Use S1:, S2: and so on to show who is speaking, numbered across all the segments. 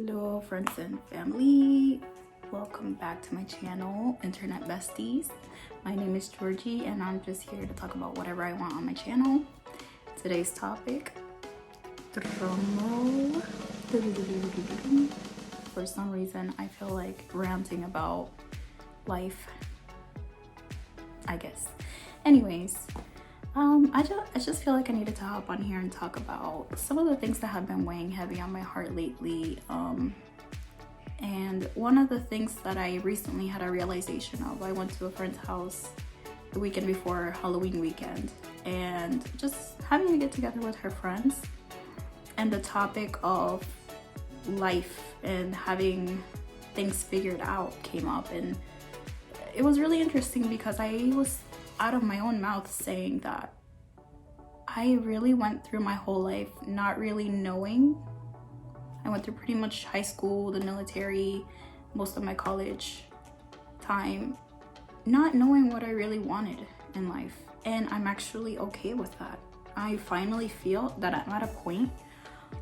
S1: Hello friends and family, welcome back to my channel, Internet Besties. My name is Georgie and I'm just here to talk about whatever I want on my channel. Today's topic, drumroll. For some reason I feel like ranting about life, I guess. Anyways, I just feel like I needed to hop on here and talk about some of the things that have been weighing heavy on my heart lately. And one of the things that I recently had a realization of, I went to a friend's house the weekend before Halloween weekend and just having to get together with her friends, and the topic of life and having things figured out came up, and it was really interesting because I was out of my own mouth saying that I really went through my whole life not really knowing. I went through pretty much high school, the military, most of my college time, not knowing what I really wanted in life. And I'm actually okay with that. I finally feel that I'm at a point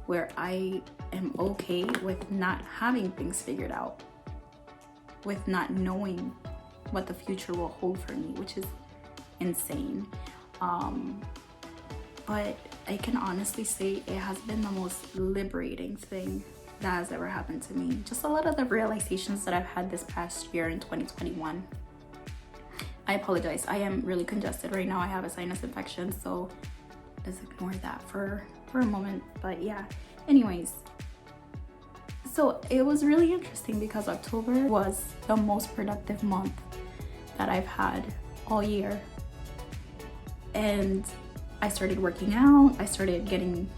S1: where I am okay with not having things figured out, with not knowing what the future will hold for me, which is insane. But I can honestly say it has been the most liberating thing that has ever happened to me. Just a lot of the realizations that I've had this past year in 2021. I apologize, I am really congested right now. I have a sinus infection, so just ignore that for a moment. But yeah, anyways, so it was really interesting because October was the most productive month that I've had all year. And I started working out, I started getting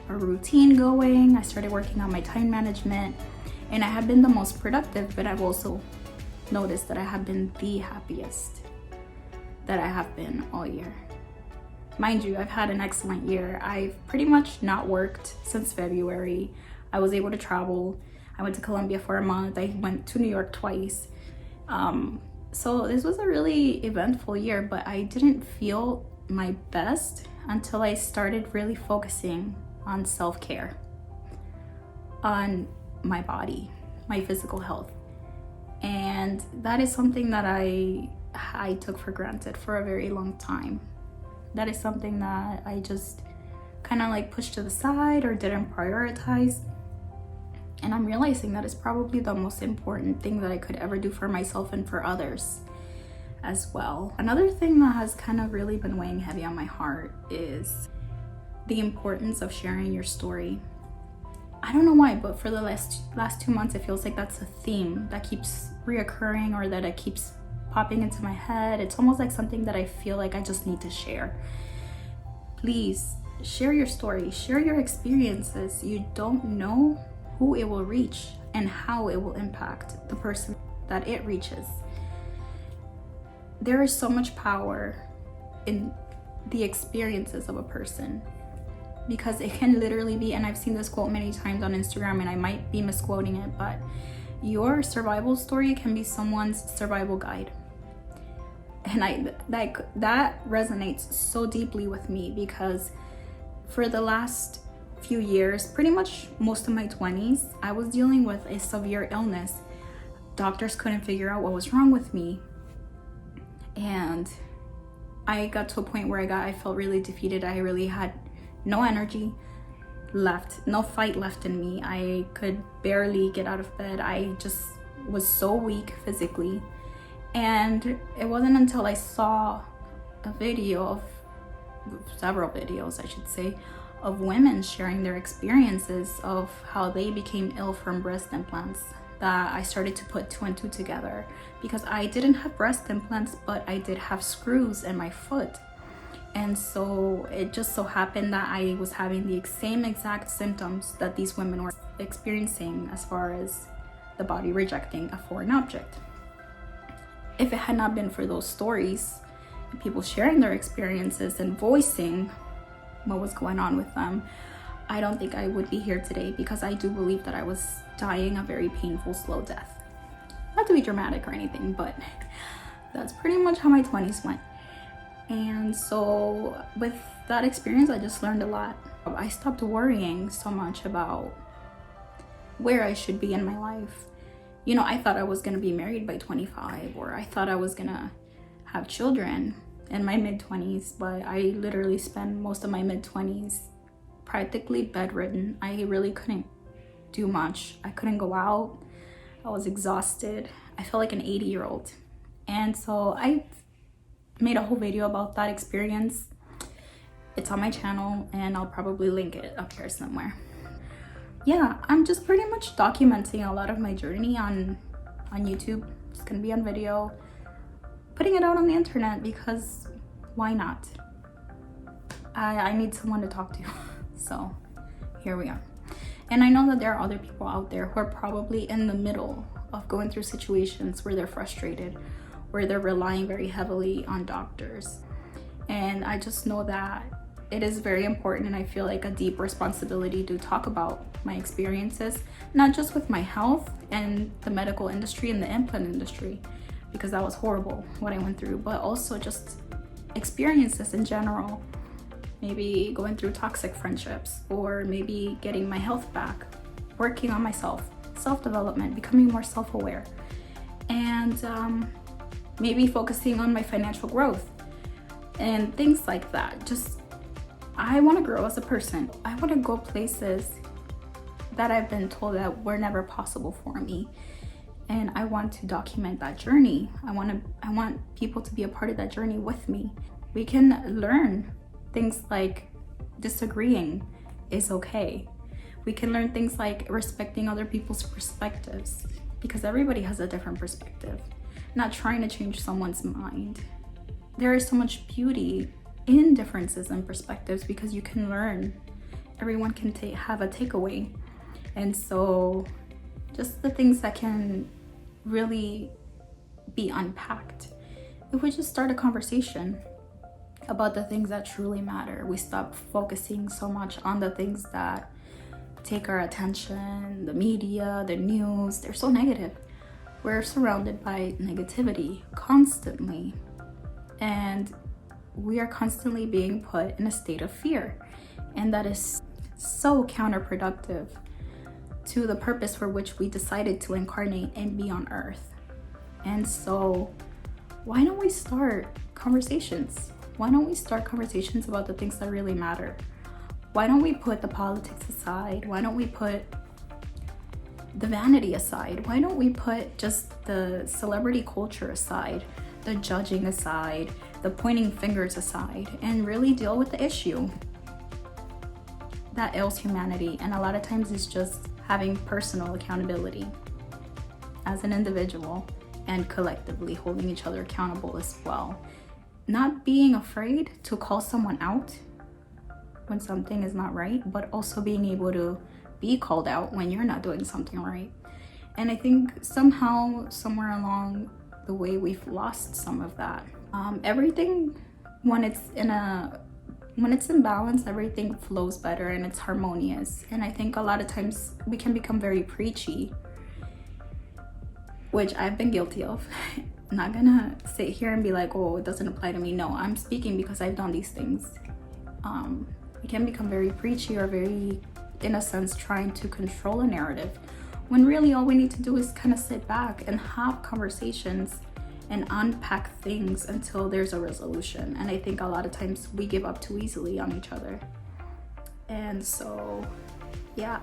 S1: a routine going, I started working on my time management, and I have been the most productive, but I've also noticed that I have been the happiest that I have been all year. Mind you, I've had an excellent year. I've pretty much not worked since February. I was able to travel. I went to Colombia for a month. I went to New York twice. So this was a really eventful year, but I didn't feel my best until I started really focusing on self-care, on my body, my physical health. And that is something that I took for granted for a very long time. That is something that I just kind of like pushed to the side or didn't prioritize. And I'm realizing that it's probably the most important thing that I could ever do for myself and for others as well. Another thing that has kind of really been weighing heavy on my heart is the importance of sharing your story. I don't know why, but for the last 2 months, it feels like that's a theme that keeps reoccurring, or that it keeps popping into my head. It's almost like something that I feel like I just need to share. Please share your story, share your experiences. You don't know who it will reach and how it will impact the person that it reaches. There is so much power in the experiences of a person, because it can literally be, and I've seen this quote many times on Instagram and I might be misquoting it, but your survival story can be someone's survival guide. And that resonates so deeply with me, because for the last few years, pretty much most of my 20s, I was dealing with a severe illness. Doctors couldn't figure out what was wrong with me. And I got to a point where I felt really defeated. I really had no energy left, no fight left in me. I could barely get out of bed. I just was so weak physically. And it wasn't until I saw a video of several videos, I should say, of women sharing their experiences of how they became ill from breast implants, that I started to put 2 and 2 together, because I didn't have breast implants, but I did have screws in my foot. And so it just so happened that I was having the same exact symptoms that these women were experiencing, as far as the body rejecting a foreign object. If it had not been for those stories, people sharing their experiences and voicing what was going on with them, I don't think I would be here today, because I do believe that I was dying a very painful, slow death. Not to be dramatic or anything, but that's pretty much how my 20s went. And so with that experience, I just learned a lot. I stopped worrying so much about where I should be in my life. You know, I thought I was gonna be married by 25, or I thought I was gonna have children in my mid-20s, but I literally spent most of my mid-20s practically bedridden. I really couldn't do much. I couldn't go out. I was exhausted. I felt like an 80-year-old. And so I made a whole video about that experience. It's on my channel, and I'll probably link it up here somewhere. Yeah, I'm just pretty much documenting a lot of my journey on YouTube. It's gonna be on video, putting it out on the internet, because why not? I need someone to talk to. So here we are. And I know that there are other people out there who are probably in the middle of going through situations where they're frustrated, where they're relying very heavily on doctors. And I just know that it is very important, and I feel like a deep responsibility to talk about my experiences, not just with my health and the medical industry and the implant industry, because that was horrible what I went through, but also just experiences in general. Maybe going through toxic friendships, or maybe getting my health back, working on myself, self-development, becoming more self-aware, and maybe focusing on my financial growth and things like that. Just, I want to grow as a person. I want to go places that I've been told that were never possible for me, and I want to document that journey. I want people to be a part of that journey with me. We can learn things like disagreeing is okay. We can learn things like respecting other people's perspectives, because everybody has a different perspective. Not trying to change someone's mind. There is so much beauty in differences in perspectives, because you can learn. Everyone can have a takeaway. And so just the things that can really be unpacked. If we just start a conversation about the things that truly matter, we stop focusing so much on the things that take our attention, the media, the news. They're so negative. We're surrounded by negativity constantly, and we are constantly being put in a state of fear, and that is so counterproductive to the purpose for which we decided to incarnate and be on earth. And so why don't we start conversations? Why don't we start conversations about the things that really matter? Why don't we put the politics aside? Why don't we put the vanity aside? Why don't we put just the celebrity culture aside, the judging aside, the pointing fingers aside, and really deal with the issue that ails humanity? And a lot of times it's just having personal accountability as an individual, and collectively holding each other accountable as well. Not being afraid to call someone out when something is not right, but also being able to be called out when you're not doing something right. And I think somehow, somewhere along the way, we've lost some of that. Everything, when it's in balance, everything flows better and it's harmonious. And I think a lot of times we can become very preachy, which I've been guilty of. I'm not gonna sit here and be like, oh, it doesn't apply to me. No, I'm speaking because I've done these things. We can become very preachy, or very, in a sense, trying to control a narrative, when really all we need to do is kind of sit back and have conversations and unpack things until there's a resolution. And I think a lot of times we give up too easily on each other. And so, yeah,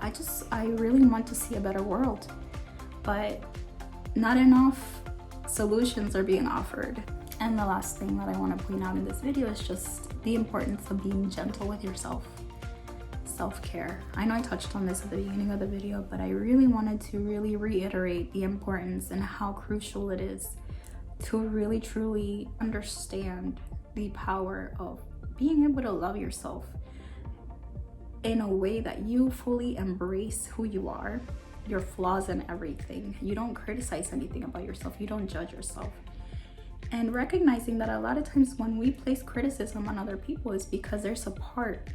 S1: I really want to see a better world, but not enough solutions are being offered. And the last thing that I want to point out in this video is just the importance of being gentle with yourself. Self-care. I know I touched on this at the beginning of the video, but I really wanted to reiterate the importance and how crucial it is to really truly understand the power of being able to love yourself in a way that you fully embrace who you are, your flaws and everything. You don't criticize anything about yourself. You don't judge yourself. And recognizing that a lot of times when we place criticism on other people is because there's a part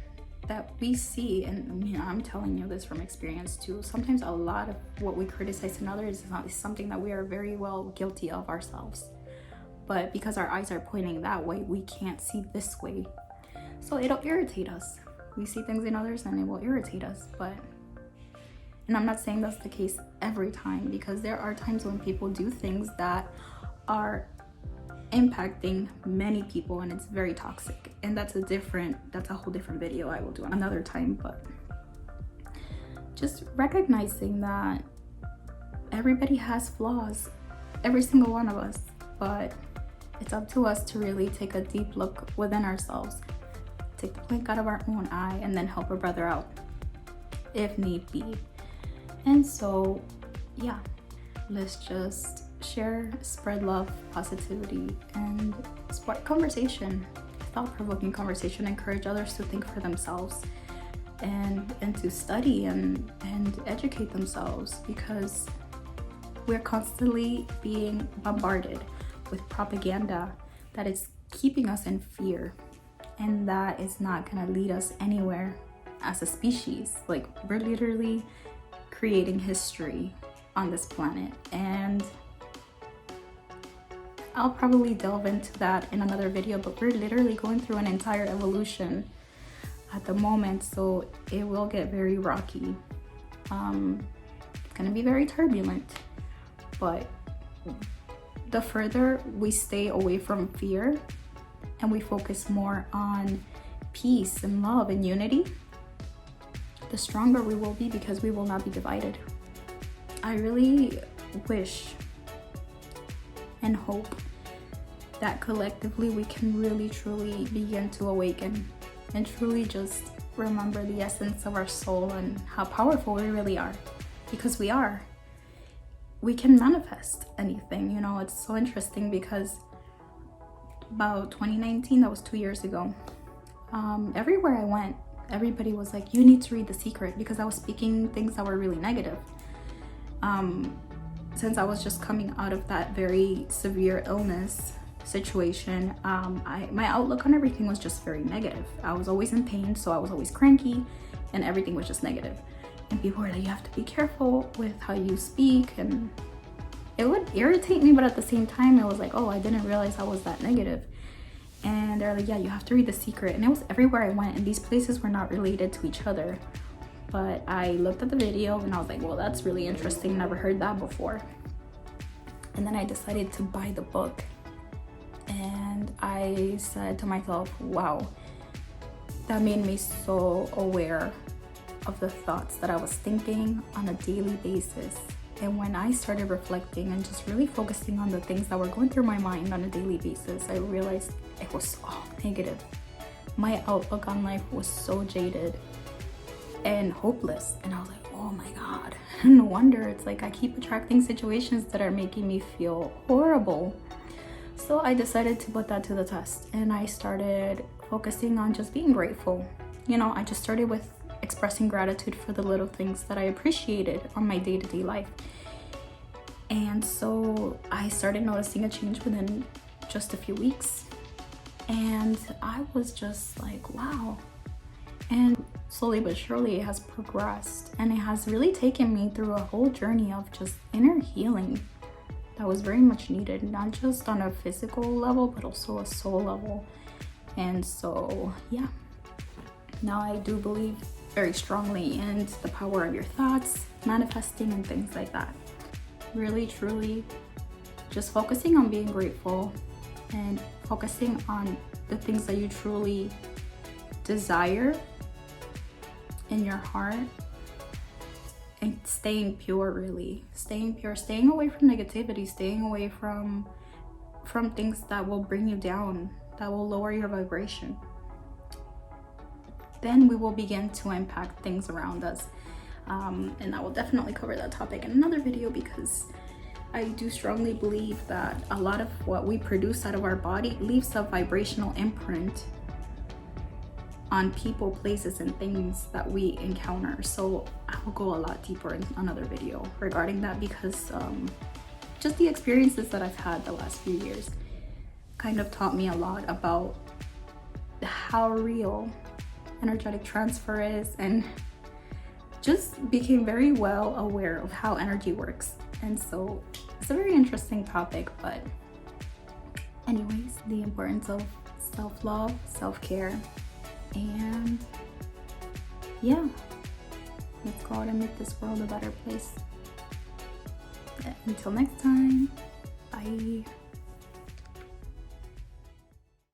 S1: that we see, and you know, I'm telling you this from experience too. Sometimes a lot of what we criticize in others is something that we are very well guilty of ourselves. But because our eyes are pointing that way, we can't see this way. So it'll irritate us. We see things in others and it will irritate us. But And I'm not saying that's the case every time, because there are times when people do things that are impacting many people and it's very toxic, and that's a whole different video I will do another time. But just recognizing that everybody has flaws, every single one of us, but it's up to us to really take a deep look within ourselves, take the plank out of our own eye, and then help a brother out if need be. And so yeah, let's just share, spread love, positivity, and spark conversation, thought-provoking conversation, encourage others to think for themselves and to study and educate themselves, because we're constantly being bombarded with propaganda that is keeping us in fear, and that is not going to lead us anywhere as a species. Like, we're literally creating history on this planet, and I'll probably delve into that in another video, but we're literally going through an entire evolution at the moment, so it will get very rocky. It's gonna be very turbulent, but the further we stay away from fear and we focus more on peace and love and unity, the stronger we will be, because we will not be divided. I really wish and hope that collectively we can really truly begin to awaken and truly just remember the essence of our soul and how powerful we really are, because we are. We can manifest anything, you know. It's so interesting because about 2019, that was 2 years ago, everywhere I went, everybody was like, you need to read The Secret, because I was speaking things that were really negative. Since I was just coming out of that very severe illness situation, my outlook on everything was just very negative. I was always in pain, so I was always cranky, and everything was just negative. And people were like, you have to be careful with how you speak, and it would irritate me, but at the same time it was like, oh, I didn't realize I was that negative. And they're like, yeah, you have to read The Secret. And it was everywhere I went, and these places were not related to each other, but I looked at the video and I was like, well, that's really interesting, never heard that before. And then I decided to buy the book, and I said to myself, wow, that made me so aware of the thoughts that I was thinking on a daily basis. And when I started reflecting and just really focusing on the things that were going through my mind on a daily basis, I realized it was all negative. My outlook on life was so jaded and hopeless, and I was like, oh my god, no wonder it's like I keep attracting situations that are making me feel horrible. So I decided to put that to the test, and I started focusing on just being grateful. You know, I just started with expressing gratitude for the little things that I appreciated on my day-to-day life. And so I started noticing a change within just a few weeks, and I was just like, wow. And slowly but surely it has progressed, and it has really taken me through a whole journey of just inner healing that was very much needed, not just on a physical level, but also a soul level. And so yeah, now I do believe very strongly in the power of your thoughts, manifesting, and things like that. Really, truly just focusing on being grateful and focusing on the things that you truly desire in your heart, and staying pure, really staying pure, staying away from negativity, staying away from things that will bring you down, that will lower your vibration. Then we will begin to impact things around us, and I will definitely cover that topic in another video, because I do strongly believe that a lot of what we produce out of our body leaves a vibrational imprint on people, places, and things that we encounter. So I will go a lot deeper in another video regarding that, because just the experiences that I've had the last few years kind of taught me a lot about how real energetic transfer is, and just became very well aware of how energy works. And so it's a very interesting topic, but anyways, the importance of self-love, self-care, and yeah, Let's go out and make this world a better place. Until next time, bye.